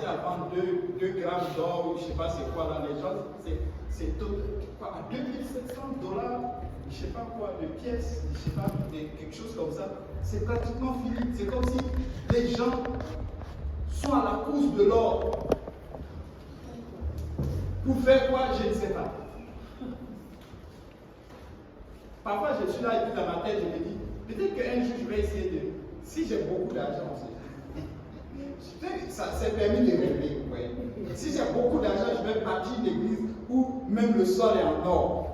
à vendre 2 grammes d'or, je ne sais pas c'est quoi là, les gens, c'est tout, quoi, à 2700 dollars, je ne sais pas quoi, de pièces, je ne sais pas, quelque chose comme ça. C'est pratiquement fini. C'est comme si les gens sont à la course de l'or. Pour faire quoi, je ne sais pas. Parfois, je suis là et puis dans ma tête, je me dis, peut-être qu'un jour, je vais essayer de... Si j'ai beaucoup d'argent, c'est permis de rêver. Ouais. Si j'ai beaucoup d'argent, je vais bâtir une église où même le sol est en or.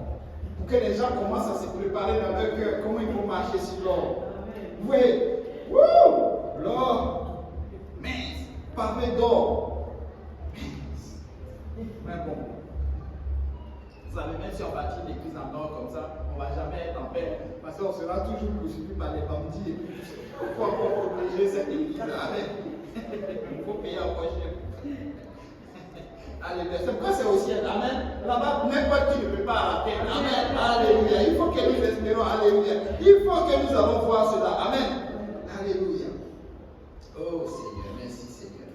Pour que les gens commencent à se préparer dans leur cœur comment ils vont marcher sur l'or. Oui. Wouh! L'or. Mince. Pavé d'or. Mince. Mais bon. Vous savez, même si on bâtit une église en or comme ça, on ne va jamais être en paix. Parce qu'on sera toujours poursuivi par les bandits et puis il faut encore protéger cette église. Amen. Il faut payer encore cher. Alléluia. C'est pourquoi c'est au ciel. Amen. Là-bas, n'importe qui ne peut pas arrêter. Amen. Alléluia. Il faut que nous espérons. Alléluia. Il faut que nous allons voir cela. Amen. Alléluia. Oh Seigneur, merci Seigneur.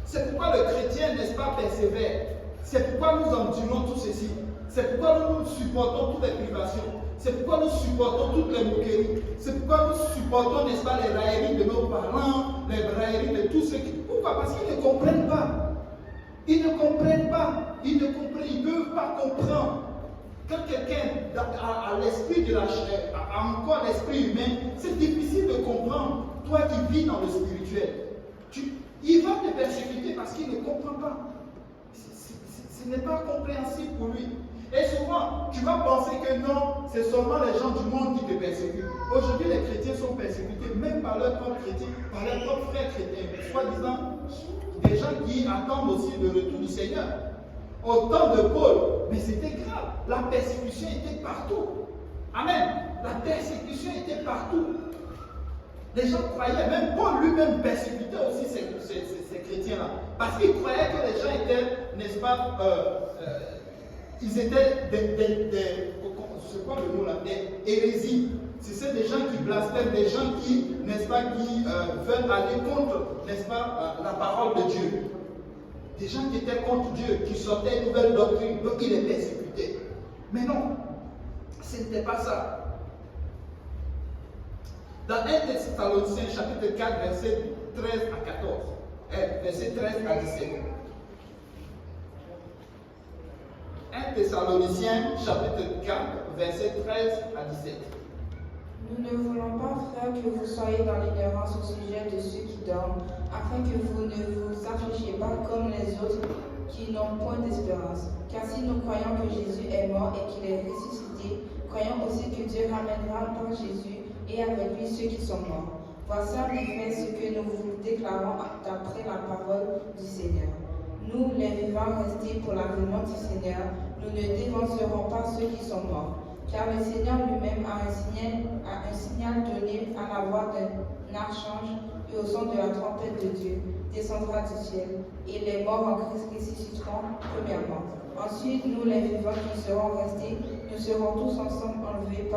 C'est pourquoi le chrétien, n'est-ce pas, persévère. C'est pourquoi nous endurons tout ceci. C'est pourquoi nous supportons toutes les privations. C'est pourquoi nous supportons toutes les moqueries. C'est pourquoi nous supportons, n'est-ce pas, les railleries de nos parents, les railleries de tous ceux qui... Pourquoi? Parce qu'ils ne comprennent pas. Ils ne comprennent pas. Ils ne peuvent pas comprendre. Quand quelqu'un a l'esprit de la chair, a encore l'esprit humain, c'est difficile de comprendre. Toi qui vis dans le spirituel, il va te persécuter parce qu'il ne comprend pas. Ce n'est pas compréhensible pour lui. Et souvent, tu vas penser que non, c'est seulement les gens du monde qui te persécutent. Aujourd'hui, les chrétiens sont persécutés, même par leurs propres chrétiens, par leurs propres frères chrétiens, soi-disant des gens qui attendent aussi le retour du Seigneur. Au temps de Paul, mais c'était grave. La persécution était partout. Amen. La persécution était partout. Les gens croyaient, même Paul lui-même persécutait aussi ces chrétiens-là. Parce qu'il croyait que les gens étaient, n'est-ce pas, ils étaient c'est quoi le mot là, des hérésies. C'est des gens qui blasphèment, des gens qui, n'est-ce pas, qui veulent aller contre, n'est-ce pas, la parole de Dieu. Des gens qui étaient contre Dieu, qui sortaient une nouvelle doctrine, donc ils les persécutaient. Mais non, ce n'était pas ça. Dans 1 Thessaloniciens chapitre 4, verset 13 à 14, verset 13 à 17. 1 Thessaloniciens chapitre 4, verset 13 à 17. Nous ne voulons pas, frères, que vous soyez dans l'ignorance au sujet de ceux qui dorment, afin que vous ne vous affligez pas comme les autres qui n'ont point d'espérance. Car si nous croyons que Jésus est mort et qu'il est ressuscité, croyons aussi que Dieu ramènera par Jésus et avec lui ceux qui sont morts. Voici en effet ce que nous vous déclarons d'après la parole du Seigneur. Nous, les vivants restés pour l'avènement du Seigneur, nous ne dévancerons pas ceux qui sont morts. Car le Seigneur lui-même a un signal donné à la voix d'un archange et au son de la trompette de Dieu, descendra du ciel, et les morts en Christ ressusciteront premièrement. Ensuite, nous les vivants qui serons restés, nous serons tous ensemble enlevés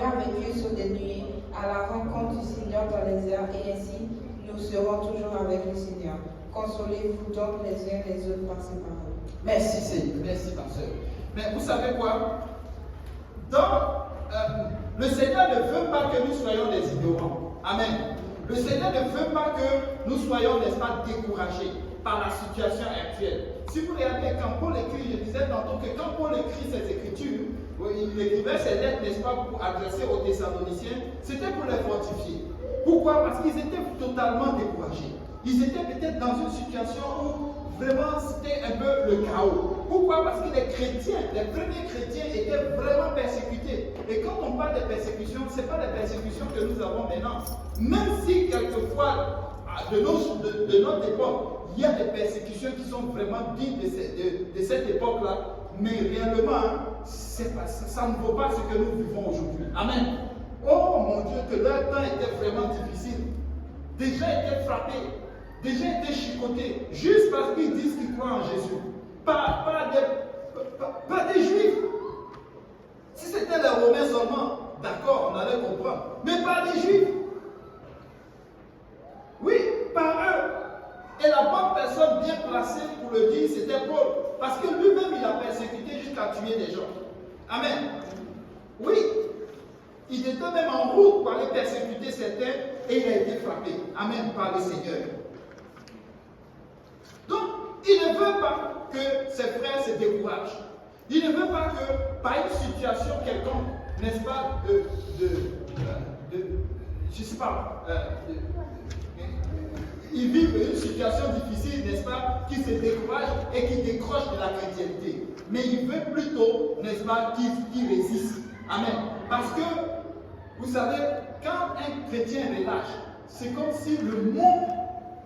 avec eux sur des nuées, à la rencontre du Seigneur dans les airs, et ainsi nous serons toujours avec le Seigneur. Consolez-vous donc les uns les autres par ces paroles. Merci Seigneur, merci pasteur. Mais vous savez quoi? Le Seigneur ne veut pas que nous soyons des ignorants. Amen. Le Seigneur ne veut pas que nous soyons, n'est-ce pas, découragés par la situation actuelle. Si vous regardez quand Paul écrit, je disais tantôt que quand Paul écrit ses écritures, il écrivait ses lettres, n'est-ce pas, pour adresser aux Thessaloniciens, c'était pour les fortifier. Pourquoi? Parce qu'ils étaient totalement découragés. Ils étaient peut-être dans une situation où vraiment c'était un peu le chaos. Pourquoi? Parce que les chrétiens, les premiers chrétiens étaient vraiment persécutés. Et quand on parle de persécution, ce n'est pas les persécutions que nous avons maintenant. Même si quelquefois, de notre époque, il y a des persécutions qui sont vraiment dignes de cette époque-là, mais réellement, ça ne vaut pas ce que nous vivons aujourd'hui. Amen. Oh mon Dieu, que leur temps était vraiment difficile. Des gens étaient frappés, des gens étaient chicotés, juste parce qu'ils disent qu'ils croient en Jésus. Pas des Juifs. Si c'était les Romains seulement, d'accord, on allait comprendre. Mais pas des Juifs. Oui, Et la bonne personne bien placée pour le dire, c'était Paul. Parce que lui-même, il a persécuté jusqu'à tuer des gens. Amen. Oui. Il était même en route pour aller persécuter certains et il a été frappé. Amen. Par le Seigneur. Donc, il ne veut pas que ses frères se découragent. Il ne veut pas que, par une situation quelconque, n'est-ce pas, je ne sais pas, ils vivent une situation difficile, n'est-ce pas, qui se décourage et qui décroche de la chrétienté. Mais il veut plutôt, n'est-ce pas, qu'ils résistent. Amen. Parce que, vous savez, quand un chrétien relâche, c'est comme si le monde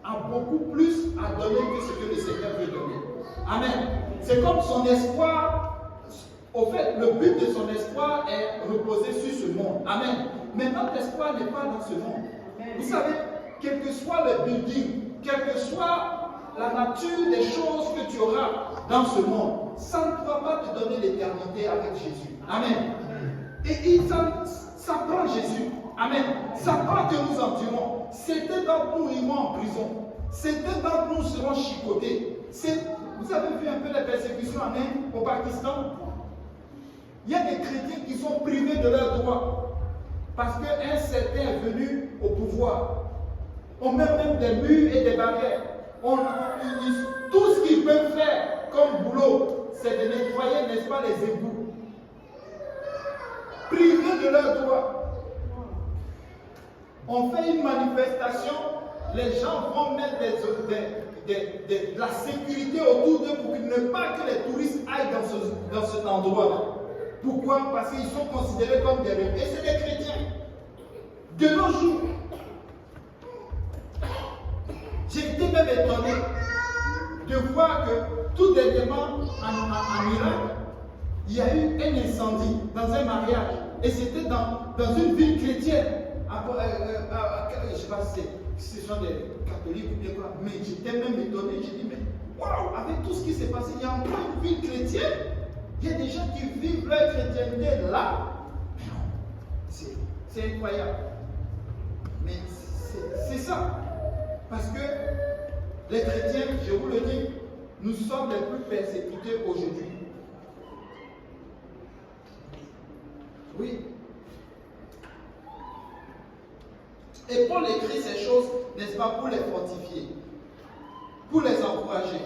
a beaucoup plus à donner que ce que le Seigneur veut donner. Amen. C'est comme son espoir. Au fait, le but de son espoir est reposé sur ce monde. Amen. Mais notre espoir n'est pas dans ce monde. Vous savez, quel que soit le building, quelle que soit la nature des choses que tu auras dans ce monde, ça ne pourra pas te donner l'éternité avec Jésus. Amen. Et ça prend Jésus. Amen. Ça prend que nous endurons. C'était dans que nous irons en prison. C'était dans que nous serons chicotés. Vous avez vu un peu la persécution en Inde, au Pakistan? Il y a des chrétiens qui sont privés de leurs droits parce qu'un certain est venu au pouvoir. On met même des murs et des barrières. Tout ce qu'ils peuvent faire comme boulot, c'est de nettoyer, n'est-ce pas, les égouts. Privés de leurs droits. On fait une manifestation, les gens vont mettre de la sécurité autour d'eux pour ne pas que les touristes aillent dans cet endroit-là. Pourquoi? Parce qu'ils sont considérés comme des rebelles. Et c'est des chrétiens. De nos jours, j'ai été même étonné de voir que tout dernièrement en Irak, il y a eu un incendie dans un mariage. Et c'était dans une ville chrétienne. Je ne sais pas si ce sont des catholiques ou bien quoi, mais j'étais même étonné. J'ai dit, mais waouh, avec tout ce qui s'est passé, il y a encore une ville chrétienne. Il y a des gens qui vivent leur chrétienté là. C'est incroyable. Mais c'est ça. Parce que les chrétiens, je vous le dis, nous sommes les plus persécutés aujourd'hui. Oui. Et Paul écrit ces choses, n'est-ce pas, pour les fortifier, pour les encourager.